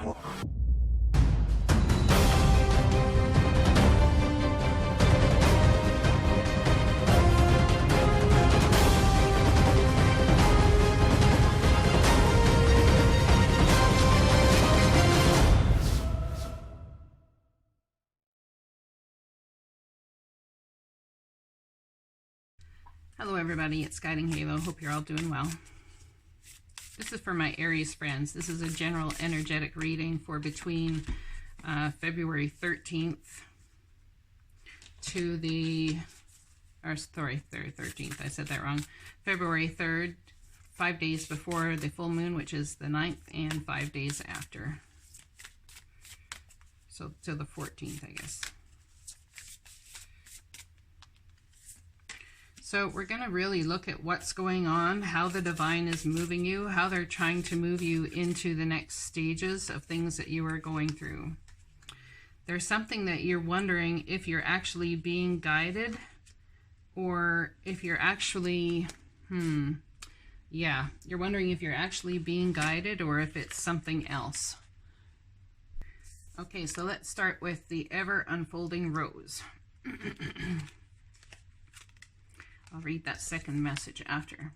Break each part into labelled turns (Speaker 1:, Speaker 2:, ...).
Speaker 1: Hello everybody, it's Guiding Halo. Hope you're all doing well. This is for my Aries friends. This is a general energetic reading for between February 13th to the, or sorry, 13th, I said that wrong. February 3rd, 5 days before the full moon, which is the 9th, and 5 days after. So till the 14th, I guess. So we're going to really look at what's going on, how the divine is moving you, how they're trying to move you into the next stages of things that you are going through. There's something that you're wondering if you're actually being guided, or if you're actually, you're wondering if you're actually being guided or if it's something else. Okay, so let's start with the ever unfolding rose. I'll read that second message after.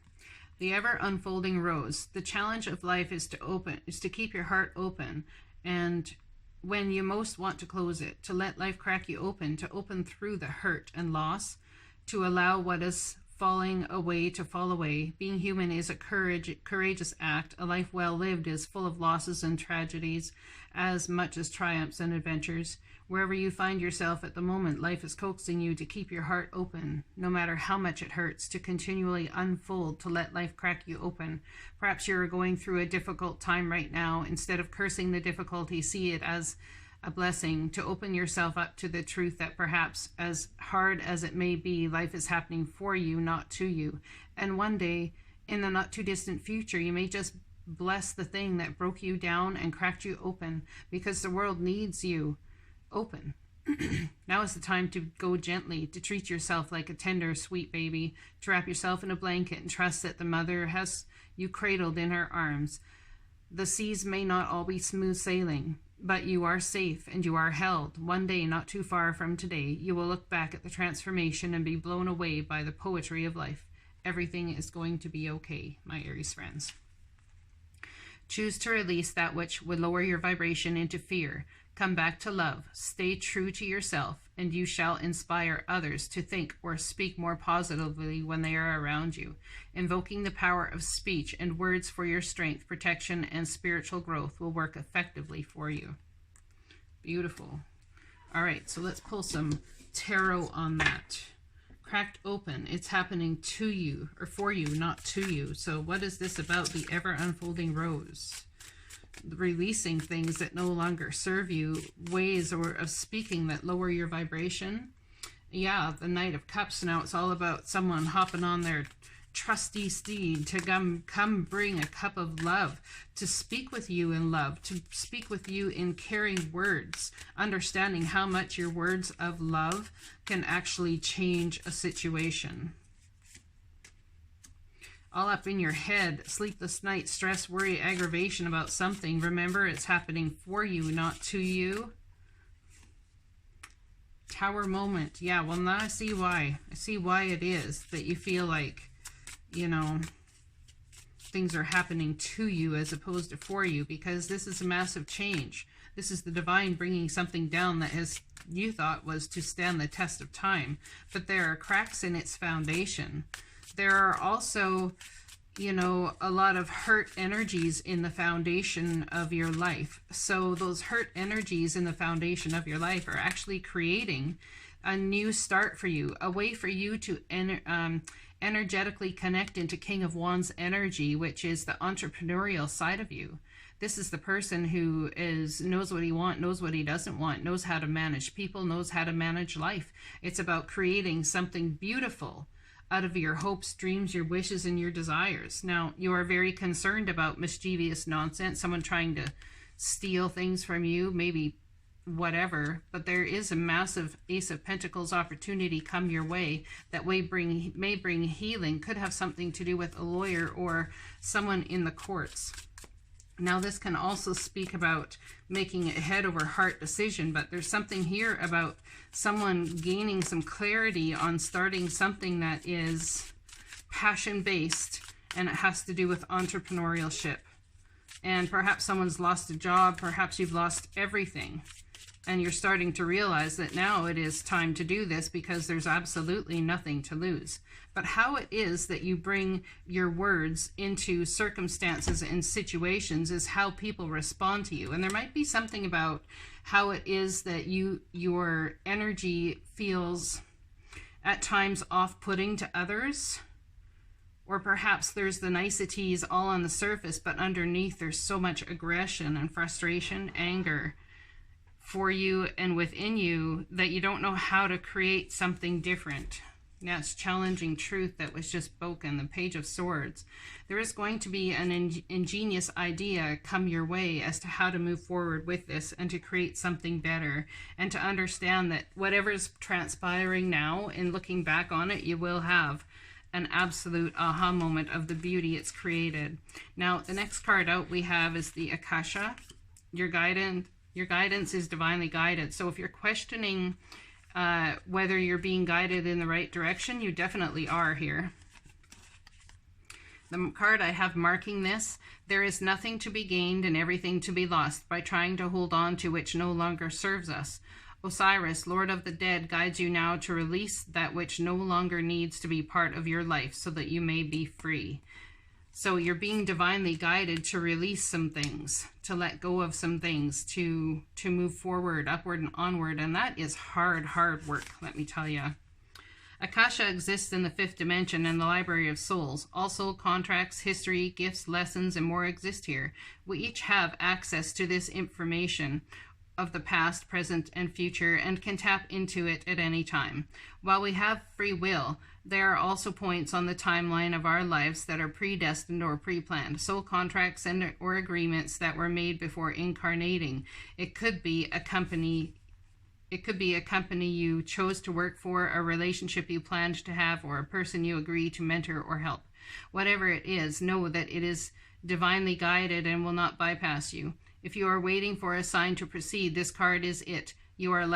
Speaker 1: The ever unfolding rose. The challenge of life is to keep your heart open, and when you most want to close it, to let life crack you open, to open through the hurt and loss, to allow what is falling away to fall away. Being human is a courageous act. A life well lived is full of losses and tragedies as much as triumphs and adventures. Wherever you find yourself at the moment, life is coaxing you to keep your heart open, no matter how much it hurts, to continually unfold, to let life crack you open. Perhaps you're going through a difficult time right now. Instead of cursing the difficulty, see it as a blessing, to open yourself up to the truth that perhaps, as hard as it may be, life is happening for you, not to you. And one day, in the not too distant future, you may just bless the thing that broke you down and cracked you open, because the world needs you open. Now is the time to go gently, to treat yourself like a tender, sweet baby, to wrap yourself in a blanket and trust that the mother has you cradled in her arms. The seas may not all be smooth sailing, but you are safe and you are held. One day, not too far from today, you will look back at the transformation and be blown away by the poetry of life. Everything is going to be okay, my Aries friends. Choose to release that which would lower your vibration into fear. Come back to love. Stay true to yourself, and you shall inspire others to think or speak more positively when they are around you. Invoking the power of speech and words for your strength, protection, and spiritual growth will work effectively for you. Beautiful. All right, so let's pull some tarot on that. Cracked open. It's happening to you, or for you, not to you. So what is this about? The ever unfolding rose. Releasing things that no longer serve you, ways of speaking that lower your vibration. Yeah, the Knight of Cups. Now it's all about someone hopping on their trusty steed to come bring a cup of love, to speak with you in love, to speak with you in caring words, understanding how much your words of love can actually change a situation. All up in your head, sleepless nights, stress, worry, aggravation about something. Remember, it's happening for you, not to you. Tower moment. Yeah, well, now I see why. I see why it is that you feel like, you know, things are happening to you as opposed to for you, because this is a massive change. This is the divine bringing something down that you thought was to stand the test of time, but there are cracks in its foundation. There are also, you know, a lot of hurt energies in the foundation of your life. So those hurt energies in the foundation of your life are actually creating a new start for you, a way for you to energetically connect into King of Wands energy, which is the entrepreneurial side of you. This is the person who knows what he wants, knows what he doesn't want, knows how to manage people, knows how to manage life. It's about creating something beautiful out of your hopes, dreams, your wishes, and your desires. Now, you are very concerned about mischievous nonsense, someone trying to steal things from you, maybe whatever, but there is a massive Ace of Pentacles opportunity come your way that may bring healing. Could have something to do with a lawyer or someone in the courts. Now, this can also speak about making a head over heart decision, but there's something here about someone gaining some clarity on starting something that is passion-based, and it has to do with entrepreneurship. And perhaps someone's lost a job, perhaps you've lost everything, and you're starting to realize that now it is time to do this because there's absolutely nothing to lose. But how it is that you bring your words into circumstances and situations is how people respond to you. And there might be something about how it is that your energy feels at times off-putting to others. Or perhaps there's the niceties all on the surface, but underneath there's so much aggression and frustration, anger for you and within you that you don't know how to create something different. That's challenging truth that was just spoken, the Page of Swords. There is going to be an ingenious idea come your way as to how to move forward with this and to create something better, and to understand that whatever's transpiring now, in looking back on it, you will have an absolute aha moment of the beauty it's created. Now, the next card out we have is the Akasha. Your guidance is divinely guided. So if you're questioning whether you're being guided in the right direction, you definitely are here. The card I have marking this: there is nothing to be gained and everything to be lost by trying to hold on to which no longer serves us. Osiris, Lord of the Dead, guides you now to release that which no longer needs to be part of your life so that you may be free. So you're being divinely guided to release some things, to let go of some things, to move forward, upward and onward. And that is hard work, let me tell you. Akasha exists in the 5th dimension and the Library of Souls. Also, contracts, history, gifts, lessons, and more exist here. We each have access to this information of the past, present, and future, and can tap into it at any time. While we have free will, there are also points on the timeline of our lives that are predestined or pre-planned, soul contracts and or agreements that were made before incarnating. It could be a company you chose to work for, a relationship you planned to have, or a person you agree to mentor or help. Whatever it is, know that it is divinely guided and will not bypass you. If you are waiting for a sign to proceed, this card is it. You are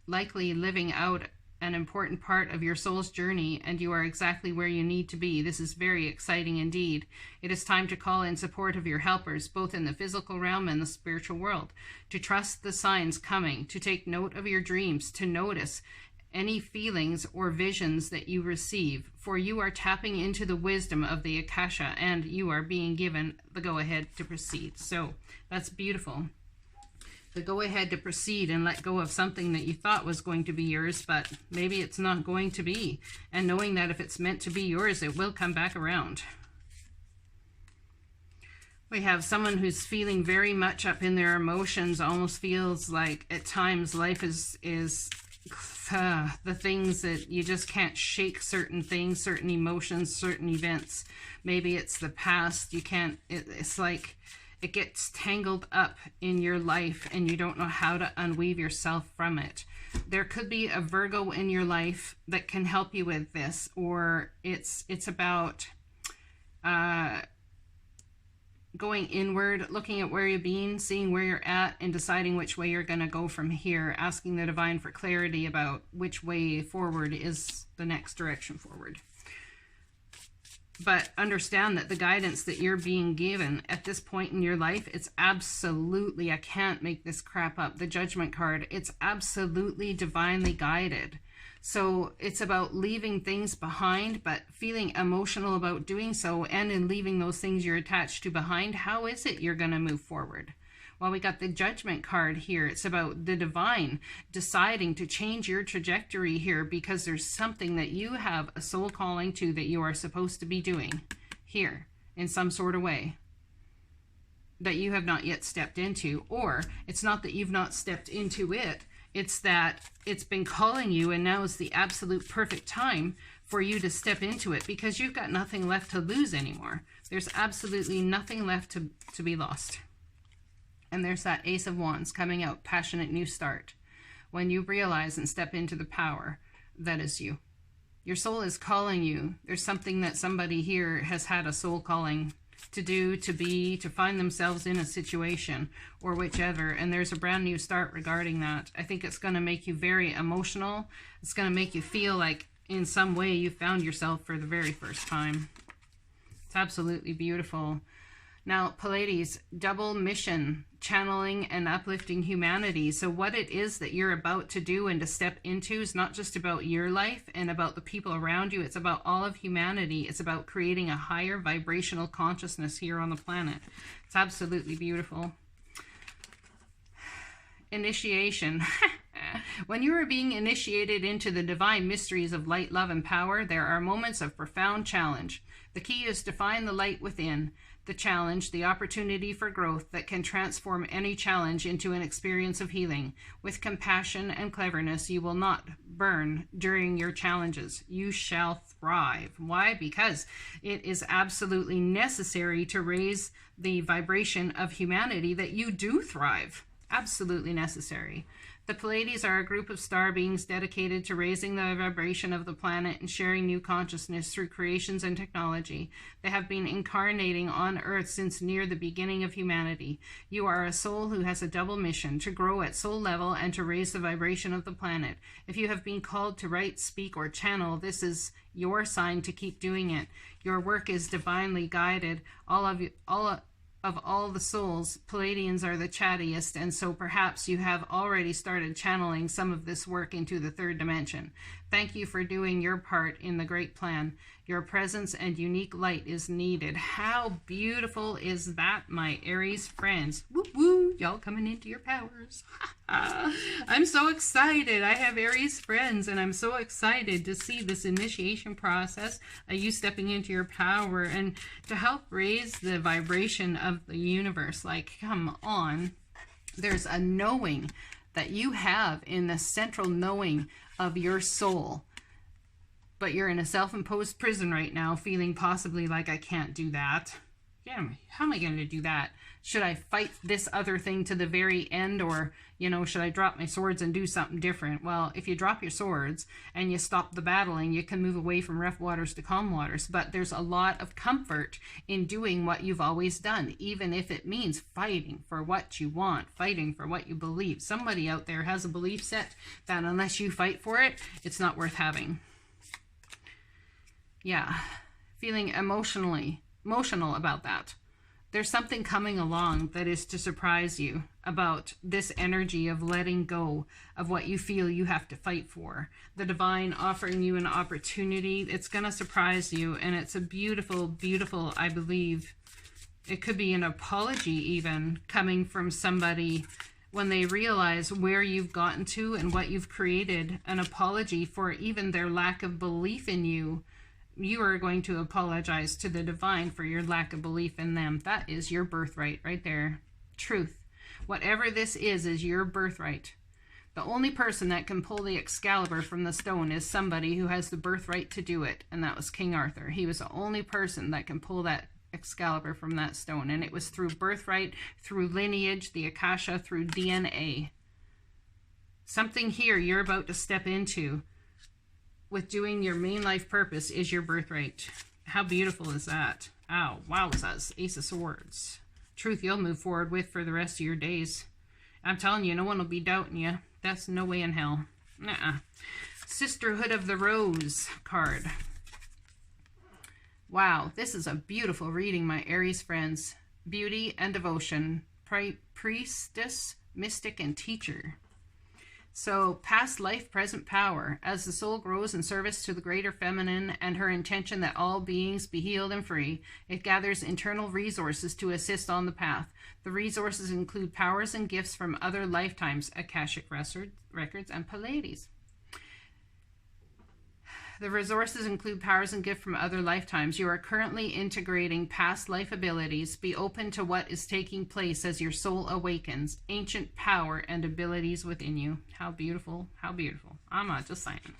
Speaker 1: likely living out an important part of your soul's journey, and you are exactly where you need to be. This is very exciting indeed. It is time to call in support of your helpers, both in the physical realm and the spiritual world, to trust the signs coming, to take note of your dreams, to notice any feelings or visions that you receive, for you are tapping into the wisdom of the Akasha, and you are being given the go-ahead to proceed. So that's beautiful. The go-ahead to proceed and let go of something that you thought was going to be yours, but maybe it's not going to be. And knowing that if it's meant to be yours, it will come back around. We have someone who's feeling very much up in their emotions, almost feels like at times life is the things that you just can't shake, certain things, certain emotions, certain events. Maybe it's the past. You can't, it's like it gets tangled up in your life and you don't know how to unweave yourself from it. There could be a Virgo in your life that can help you with this, or it's about going inward, looking at where you've been, seeing where you're at, and deciding which way you're going to go from here, asking the divine for clarity about which way forward is the next direction forward. But understand that the guidance that you're being given at this point in your life, it's absolutely, I can't make this crap up, the Judgment card, it's absolutely divinely guided. So it's about leaving things behind, but feeling emotional about doing so, and in leaving those things you're attached to behind. How is it you're going to move forward? Well, we got the Judgment card here. It's about the divine deciding to change your trajectory here, because there's something that you have a soul calling to that you are supposed to be doing here in some sort of way that you have not yet stepped into. Or it's not that you've not stepped into it, it's that it's been calling you, and now is the absolute perfect time for you to step into it, because you've got nothing left to lose anymore. There's absolutely nothing left to be lost. And there's that Ace of Wands coming out, passionate new start. When you realize and step into the power, that is you. Your soul is calling you. There's something that somebody here has had a soul calling to do, to be, to find themselves in a situation or whichever. And there's a brand new start regarding that. I think it's going to make you very emotional. It's going to make you feel like in some way you found yourself for the very first time. It's absolutely beautiful. Now, Pleiades, double mission, channeling and uplifting humanity. So what it is that you're about to do and to step into is not just about your life and about the people around you. It's about all of humanity. It's about creating a higher vibrational consciousness here on the planet. It's absolutely beautiful. Initiation. When you are being initiated into the divine mysteries of light, love, and power, there are moments of profound challenge. The key is to find the light within, the challenge, the opportunity for growth that can transform any challenge into an experience of healing. With compassion and cleverness, you will not burn during your challenges. You shall thrive. Why? Because it is absolutely necessary to raise the vibration of humanity that you do thrive. Absolutely necessary. The Pleiades are a group of star beings dedicated to raising the vibration of the planet and sharing new consciousness through creations and technology. They have been incarnating on Earth since near the beginning of humanity. You are a soul who has a double mission, to grow at soul level and to raise the vibration of the planet. If you have been called to write, speak, or channel, this is your sign to keep doing it. Your work is divinely guided. Of all the souls, Pleiadians are the chattiest, and so perhaps you have already started channeling some of this work into the third dimension. Thank you for doing your part in the great plan. Your presence and unique light is needed. How beautiful is that, my Aries friends? Woo woo, y'all coming into your powers. I'm so excited. I have Aries friends, and I'm so excited to see this initiation process, you stepping into your power and to help raise the vibration of the universe. Like, come on. There's a knowing that you have in the central knowing of your soul. But you're in a self-imposed prison right now, feeling possibly like, I can't do that. Yeah, how am I going to do that? Should I fight this other thing to the very end? Or, you know, should I drop my swords and do something different? Well, if you drop your swords and you stop the battling, you can move away from rough waters to calm waters. But there's a lot of comfort in doing what you've always done, even if it means fighting for what you want, fighting for what you believe. Somebody out there has a belief set that unless you fight for it, it's not worth having. Yeah, feeling emotional about that. There's something coming along that is to surprise you about this energy of letting go of what you feel you have to fight for. The divine offering you an opportunity. It's going to surprise you, and it's a beautiful, beautiful, I believe, it could be an apology even coming from somebody when they realize where you've gotten to and what you've created, an apology for even their lack of belief in you. You are going to apologize to the divine for your lack of belief in them. That is your birthright right there. Truth. Whatever this is your birthright. The only person that can pull the Excalibur from the stone is somebody who has the birthright to do it, and that was King Arthur. He was the only person that can pull that Excalibur from that stone, and it was through birthright, through lineage, the Akasha, through DNA. Something here you're about to step into with doing your main life purpose is your birthright. How beautiful is that? Ow, wowzers, Ace of Swords. Truth you'll move forward with for the rest of your days. I'm telling you, no one will be doubting you. That's no way in hell. Nuh-uh. Sisterhood of the Rose card. Wow, this is a beautiful reading, my Aries friends. Beauty and devotion. Priestess, mystic, and teacher. So, past life, present power. As the soul grows in service to the greater feminine and her intention that all beings be healed and free, it gathers internal resources to assist on the path. The resources include powers and gifts from other lifetimes, Akashic records, and Pleiades. The resources include powers and gifts from other lifetimes. You are currently integrating past life abilities. Be open to what is taking place as your soul awakens. Ancient power and abilities within you. How beautiful. How beautiful. I'm not just saying.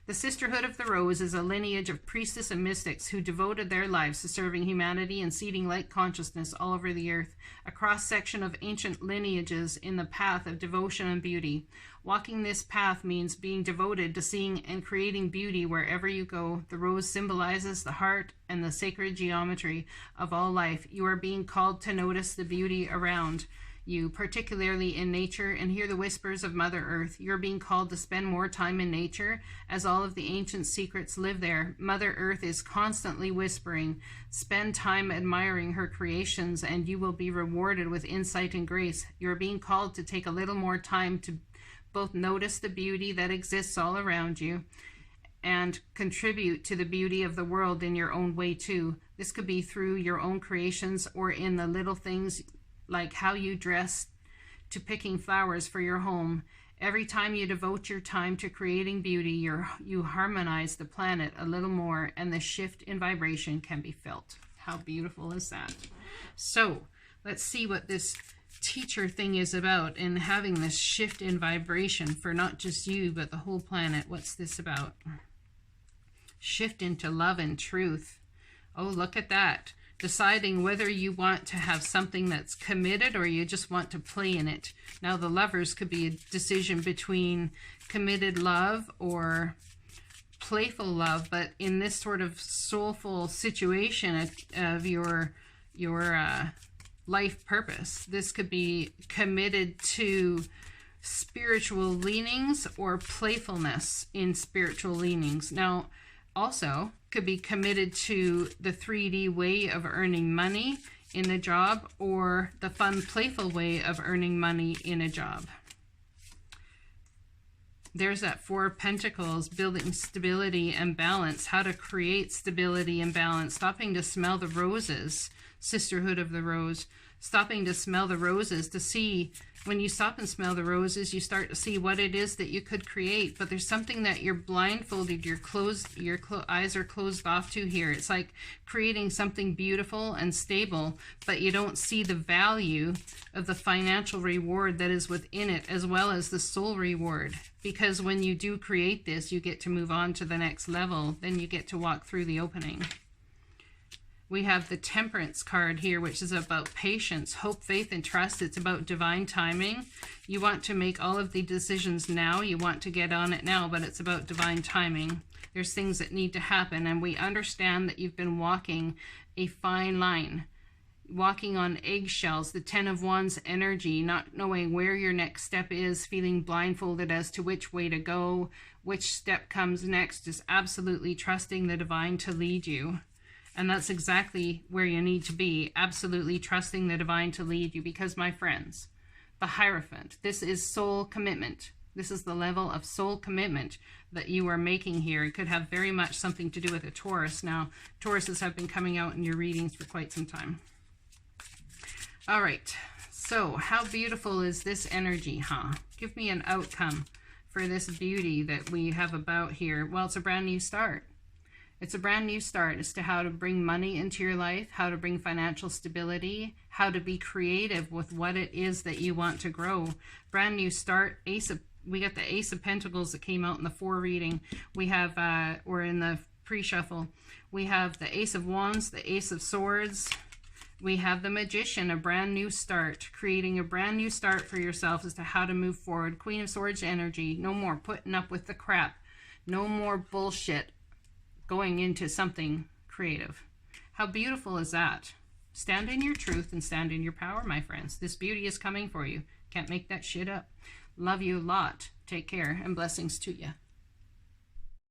Speaker 1: The Sisterhood of the Rose is a lineage of priestess and mystics who devoted their lives to serving humanity and seeding light consciousness all over the earth, a cross-section of ancient lineages in the path of devotion and beauty. Walking this path means being devoted to seeing and creating beauty wherever you go. The rose symbolizes the heart and the sacred geometry of all life. You are being called to notice the beauty around you, particularly in nature, and hear the whispers of Mother Earth. You're being called to spend more time in nature, as all of the ancient secrets live there. Mother Earth is constantly whispering. Spend time admiring her creations, and you will be rewarded with insight and grace. You're being called to take a little more time to both notice the beauty that exists all around you and contribute to the beauty of the world in your own way too. This could be through your own creations or in the little things like how you dress to picking flowers for your home. Every time you devote your time to creating beauty, you harmonize the planet a little more, and the shift in vibration can be felt. How beautiful is that? So let's see what this teacher thing is about, and having this shift in vibration for not just you, but the whole planet. What's this about? Shift into love and truth. Oh, look at that. Deciding whether you want to have something that's committed or you just want to play in it. Now, the Lovers could be a decision between committed love or playful love, but in this sort of soulful situation of your life purpose, this could be committed to spiritual leanings or playfulness in spiritual leanings. Now, also could be committed to the 3D way of earning money in a job or the fun, playful way of earning money in a job. There's that Four of Pentacles, building stability and balance, how to create stability and balance, stopping to smell the roses, Sisterhood of the Rose, stopping to smell the roses to see. When you stop and smell the roses, you start to see what it is that you could create. But there's something that you're blindfolded, your eyes are closed off to here. It's like creating something beautiful and stable, but you don't see the value of the financial reward that is within it, as well as the soul reward. Because when you do create this, you get to move on to the next level. Then you get to walk through the opening. We have the Temperance card here, which is about patience, hope, faith, and trust. It's about divine timing. You want to make all of the decisions now. You want to get on it now, but it's about divine timing. There's things that need to happen, and we understand that you've been walking a fine line, walking on eggshells, the 10 of Wands energy, not knowing where your next step is, feeling blindfolded as to which way to go, which step comes next, just absolutely trusting the divine to lead you. And that's exactly where you need to be, absolutely trusting the divine to lead you. Because, my friends, the Hierophant, this is soul commitment. This is the level of soul commitment that you are making here. It could have very much something to do with a Taurus. Now, Tauruses have been coming out in your readings for quite some time. All right, so how beautiful is this energy, huh? Give me an outcome for this beauty that we have about here. Well, it's a brand new start. It's a brand new start as to how to bring money into your life, how to bring financial stability, how to be creative with what it is that you want to grow. Brand new start. We got the Ace of Pentacles that came out in the 4 reading. We have, or in the pre-shuffle, we have the Ace of Wands, the Ace of Swords. We have the Magician, a brand new start, creating a brand new start for yourself as to how to move forward. Queen of Swords energy. No more putting up with the crap. No more bullshit. Going into something creative. How beautiful is that? Stand in your truth and stand in your power, my friends. This beauty is coming for you. Can't make that shit up. Love you a lot. Take care and blessings to you.